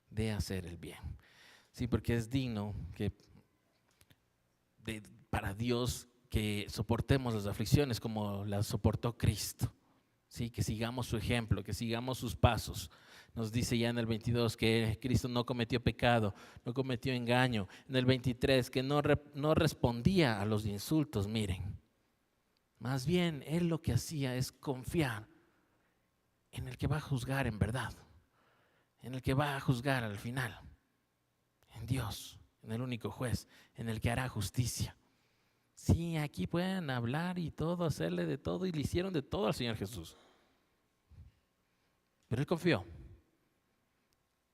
De hacer el bien. Sí, porque es digno para Dios que soportemos las aflicciones como las soportó Cristo. Sí, que sigamos su ejemplo, que sigamos sus pasos. Nos dice ya en el 22 que Cristo no cometió pecado, no cometió engaño. En el 23 que no respondía a los insultos, miren. Más bien, Él lo que hacía es confiar en el que va a juzgar en verdad, en el que va a juzgar al final, en Dios, en el único juez, en el que hará justicia. Sí, aquí pueden hablar y todo, hacerle de todo, y le hicieron de todo al Señor Jesús. Pero Él confió.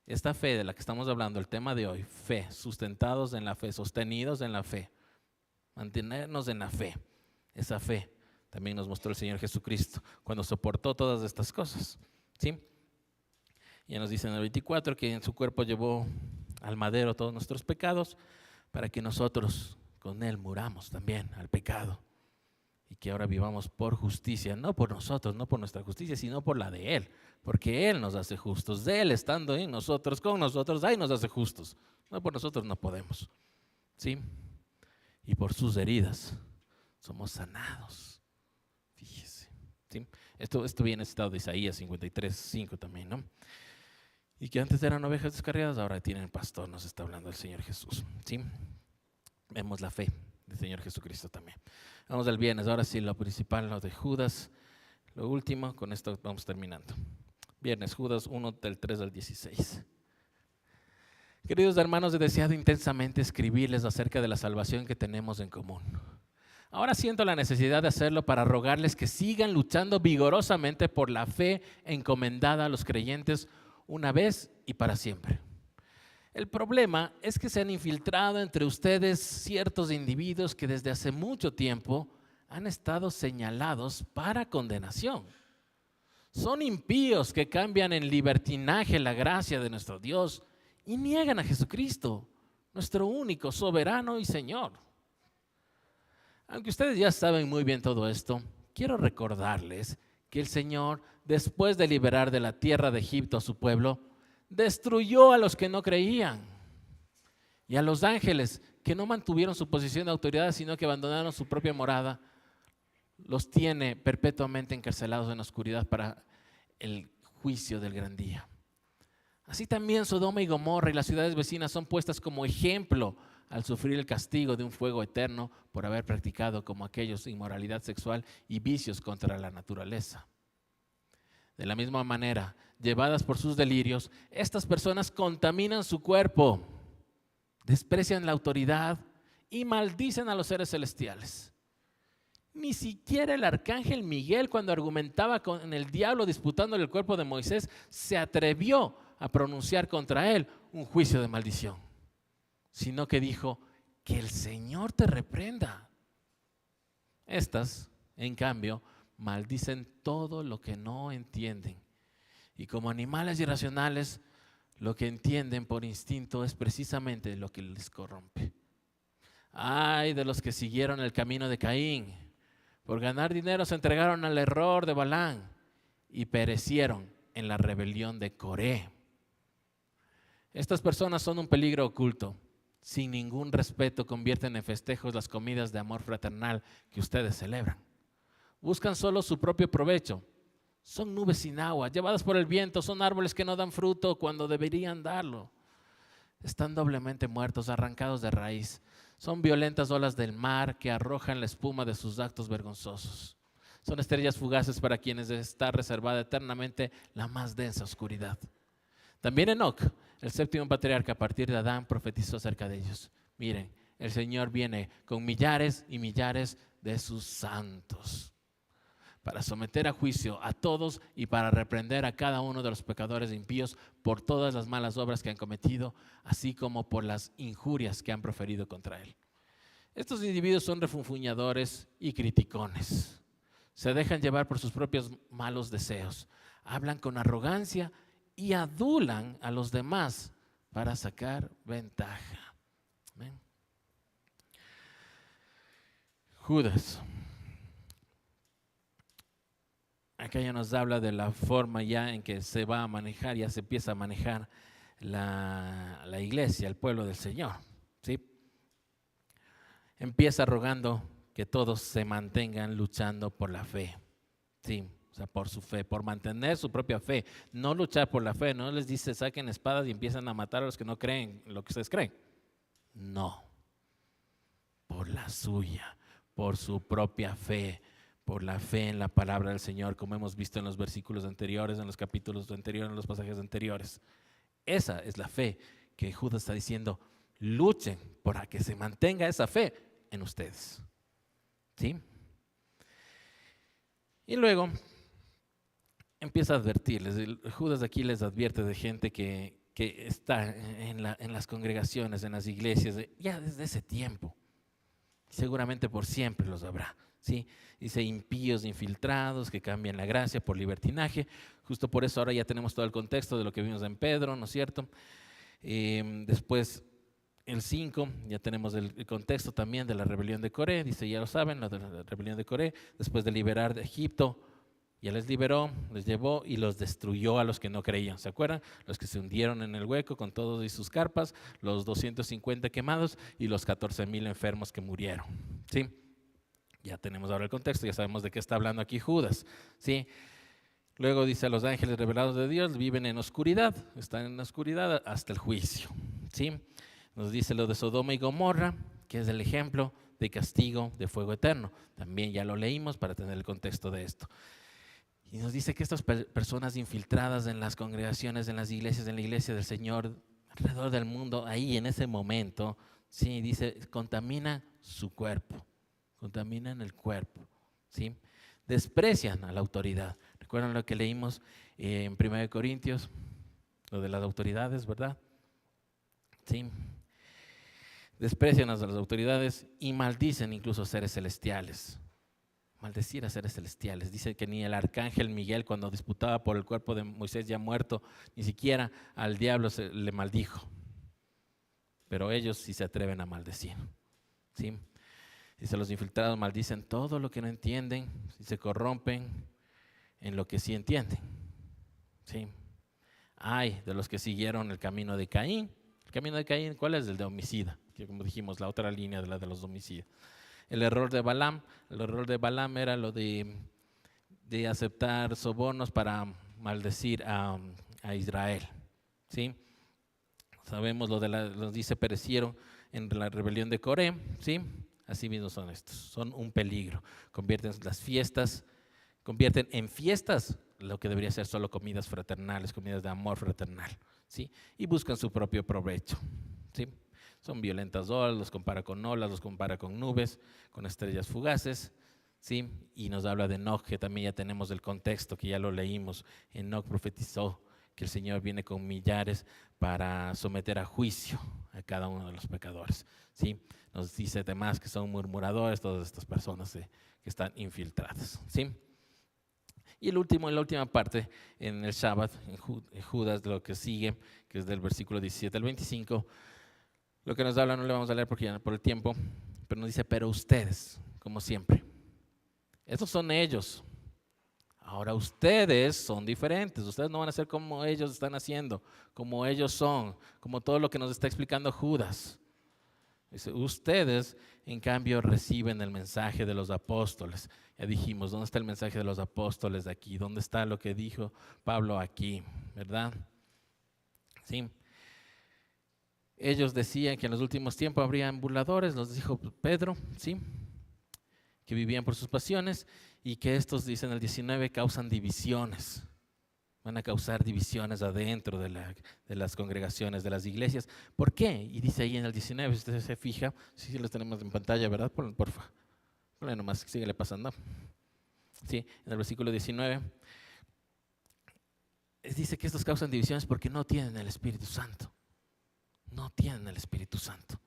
Esta fe de la que estamos hablando, el tema de hoy, fe, sustentados en la fe, sostenidos en la fe, mantenernos en la fe. Esa fe también nos mostró el Señor Jesucristo cuando soportó todas estas cosas, ¿sí? Ya nos dice en el 24 que en su cuerpo llevó al madero todos nuestros pecados para que nosotros con Él muramos también al pecado y que ahora vivamos por justicia, no por nosotros, no por nuestra justicia, sino por la de Él, porque Él nos hace justos. De Él estando en nosotros, con nosotros, ahí nos hace justos. No, por nosotros no podemos, ¿sí? Y por sus heridas somos sanados. Fíjese, ¿sí? Esto viene citado de Isaías 53:5 también, ¿no? Y que antes eran ovejas descarriadas, ahora tienen pastor, nos está hablando el Señor Jesús, ¿sí? Vemos la fe del Señor Jesucristo también. Vamos al viernes, ahora sí, lo principal, lo de Judas, lo último, con esto vamos terminando. Viernes, Judas 1, del 3 al 16. Queridos hermanos, he deseado intensamente escribirles acerca de la salvación que tenemos en común. Ahora siento la necesidad de hacerlo para rogarles que sigan luchando vigorosamente por la fe encomendada a los creyentes una vez y para siempre. El problema es que se han infiltrado entre ustedes ciertos individuos que desde hace mucho tiempo han estado señalados para condenación. Son impíos que cambian en libertinaje la gracia de nuestro Dios y niegan a Jesucristo, nuestro único soberano y Señor. Aunque ustedes ya saben muy bien todo esto, quiero recordarles que el Señor, después de liberar de la tierra de Egipto a su pueblo, destruyó a los que no creían y a los ángeles que no mantuvieron su posición de autoridad, sino que abandonaron su propia morada. Los tiene perpetuamente encarcelados en la oscuridad para el juicio del gran día. Así también Sodoma y Gomorra y las ciudades vecinas son puestas como ejemplo al sufrir el castigo de un fuego eterno por haber practicado como aquellos inmoralidad sexual y vicios contra la naturaleza. De la misma manera, llevadas por sus delirios, estas personas contaminan su cuerpo, desprecian la autoridad y maldicen a los seres celestiales. Ni siquiera el arcángel Miguel, cuando argumentaba con el diablo disputándole el cuerpo de Moisés, se atrevió a pronunciar contra él un juicio de maldición, sino que dijo: que el Señor te reprenda. Estas, en cambio, maldicen todo lo que no entienden. Y como animales irracionales, lo que entienden por instinto es precisamente lo que les corrompe. Ay de los que siguieron el camino de Caín. Por ganar dinero se entregaron al error de Balaam y perecieron en la rebelión de Coré. Estas personas son un peligro oculto. Sin ningún respeto convierten en festejos las comidas de amor fraternal que ustedes celebran. Buscan solo su propio provecho. Son nubes sin agua, llevadas por el viento, son árboles que no dan fruto cuando deberían darlo. Están doblemente muertos, arrancados de raíz. Son violentas olas del mar que arrojan la espuma de sus actos vergonzosos. Son estrellas fugaces para quienes está reservada eternamente la más densa oscuridad. También Enoc, el séptimo patriarca a partir de Adán, profetizó acerca de ellos. Miren, el Señor viene con millares y millares de sus santos para someter a juicio a todos y para reprender a cada uno de los pecadores impíos por todas las malas obras que han cometido, así como por las injurias que han proferido contra él. Estos individuos son refunfuñadores y criticones. Se dejan llevar por sus propios malos deseos. Hablan con arrogancia y adulan a los demás para sacar ventaja. ¿Ven? Judas. Acá ya nos habla de la forma ya en que se va a manejar, ya se empieza a manejar la iglesia, el pueblo del Señor, ¿sí? Empieza rogando que todos se mantengan luchando por la fe, ¿sí? O sea, por su fe, por mantener su propia fe, no luchar por la fe. No les dice saquen espadas y empiezan a matar a los que no creen lo que ustedes creen. No, por la suya, por su propia fe, por la fe en la palabra del Señor, como hemos visto en los versículos anteriores, en los capítulos anteriores, en los pasajes anteriores. Esa es la fe que Judas está diciendo: luchen para que se mantenga esa fe en ustedes, ¿sí? Y luego empieza a advertirles. Judas aquí les advierte de gente que está en las congregaciones, en las iglesias, ya desde ese tiempo. Seguramente por siempre los habrá, ¿sí? Dice impíos infiltrados que cambian la gracia por libertinaje. Justo por eso ahora ya tenemos todo el contexto de lo que vimos en Pedro, ¿no es cierto? Después el 5, ya tenemos el contexto también de la rebelión de Coré. Dice, ya lo saben, la rebelión de Coré. Después de liberar de Egipto, ya les liberó, les llevó y los destruyó a los que no creían. ¿Se acuerdan? Los que se hundieron en el hueco con todos y sus carpas, los 250 quemados y los 14,000 enfermos que murieron, ¿sí? Ya tenemos ahora el contexto, ya sabemos de qué está hablando aquí Judas, ¿sí? Luego dice, a los ángeles revelados de Dios viven en oscuridad, están en oscuridad hasta el juicio, ¿sí? Nos dice lo de Sodoma y Gomorra, que es el ejemplo de castigo de fuego eterno. También ya lo leímos para tener el contexto de esto. Y nos dice que estas personas infiltradas en las congregaciones, en las iglesias, en la iglesia del Señor, alrededor del mundo, ahí en ese momento, sí, dice, contamina su cuerpo contaminan el cuerpo, ¿sí? Desprecian a la autoridad. ¿Recuerdan lo que leímos en 1 Corintios? Lo de las autoridades, ¿verdad? Sí. Desprecian a las autoridades y maldicen incluso seres celestiales. Maldecir a seres celestiales. Dice que ni el arcángel Miguel, cuando disputaba por el cuerpo de Moisés ya muerto, ni siquiera al diablo le maldijo. Pero ellos sí se atreven a maldecir, ¿sí? Dice, los infiltrados maldicen todo lo que no entienden y se corrompen en lo que sí entienden, ¿sí? Ay de los que siguieron el camino de Caín. El camino de Caín, ¿cuál es? El de homicida, que como dijimos, la otra línea de la de los homicidas. El error de Balaam era lo de aceptar sobornos para maldecir a Israel, ¿sí? Sabemos nos dice, perecieron en la rebelión de Coré, ¿sí? Así mismo son estos, son un peligro. Convierten en fiestas lo que debería ser solo comidas fraternales, comidas de amor fraternal, ¿sí? Y buscan su propio provecho, ¿sí? Son violentas olas, los compara con olas, los compara con nubes, con estrellas fugaces, ¿sí? Y nos habla de Enoc, que también ya tenemos el contexto, que ya lo leímos. Enoc profetizó que el Señor viene con millares para someter a juicio a cada uno de los pecadores, ¿sí? Nos dice además que son murmuradores todas estas personas que están infiltradas, ¿sí? Y la última parte, en el Shabbat, en Judas, lo que sigue, que es del versículo 17 al 25, lo que nos habla no le vamos a leer porque ya por el tiempo, pero nos dice, pero ustedes, como siempre, esos son ellos. Ahora ustedes son diferentes, ustedes no van a ser como ellos están haciendo, como ellos son, como todo lo que nos está explicando Judas. Dice, ustedes en cambio reciben el mensaje de los apóstoles. Ya dijimos, ¿dónde está el mensaje de los apóstoles de aquí? ¿Dónde está lo que dijo Pablo aquí? ¿Verdad? Sí. Ellos decían que en los últimos tiempos habrían burladores, los dijo Pedro, ¿sí? Que vivían por sus pasiones y que estos, dicen en el 19, causan divisiones. Van a causar divisiones adentro de las congregaciones, de las iglesias. ¿Por qué? Y dice ahí en el 19, si usted se fija, sí los tenemos en pantalla, ¿verdad? Porfa. Ponle nomás, síguele pasando. Sí, en el versículo 19. Dice que estos causan divisiones porque no tienen el Espíritu Santo. No tienen el Espíritu Santo.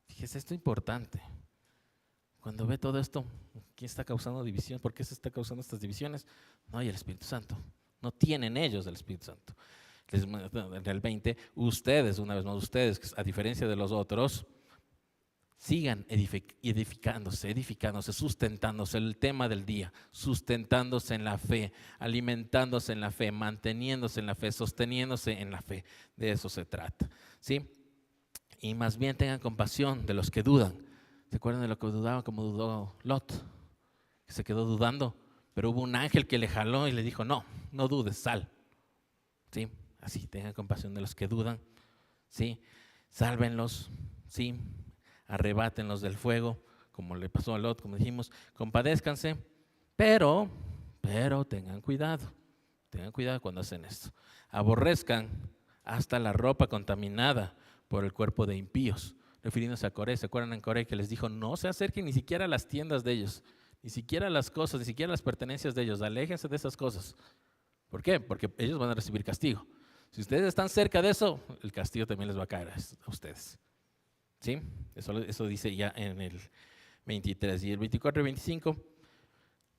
Fíjese, esto es importante. Cuando ve todo esto, ¿quién está causando división? ¿Por qué se está causando estas divisiones? No hay el Espíritu Santo. No tienen ellos el Espíritu Santo. En el 20, ustedes, una vez más, ustedes, a diferencia de los otros, sigan edificándose, sustentándose, el tema del día, sustentándose en la fe, alimentándose en la fe, manteniéndose en la fe, sosteniéndose en la fe. De eso se trata, ¿sí? Y más bien tengan compasión de los que dudan. ¿Se acuerdan de lo que dudaban, como dudó Lot? Que se quedó dudando, pero hubo un ángel que le jaló y le dijo, no dudes, sal. ¿Sí? Así, tengan compasión de los que dudan, ¿sí? Sálvenlos, ¿sí? Arrebátenlos del fuego, como le pasó a Lot, como dijimos, compadézcanse, pero tengan cuidado cuando hacen esto. Aborrezcan hasta la ropa contaminada por el cuerpo de impíos, refiriéndose a Coré. ¿Se acuerdan en Coré que les dijo, no se acerquen ni siquiera a las tiendas de ellos, ni siquiera a las cosas, ni siquiera a las pertenencias de ellos, aléjense de esas cosas? ¿Por qué? Porque ellos van a recibir castigo. Si ustedes están cerca de eso, el castigo también les va a caer a ustedes. ¿Sí? Eso dice ya en el 23 y el 24 y 25,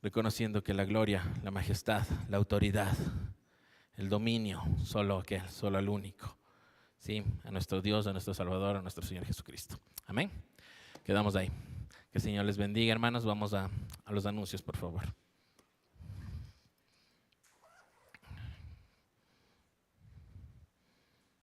reconociendo que la gloria, la majestad, la autoridad, el dominio, solo el único, ¿sí? A nuestro Dios, a nuestro Salvador, a nuestro Señor Jesucristo. Amén. Quedamos ahí. Que el Señor les bendiga, hermanos. Vamos a los anuncios, por favor.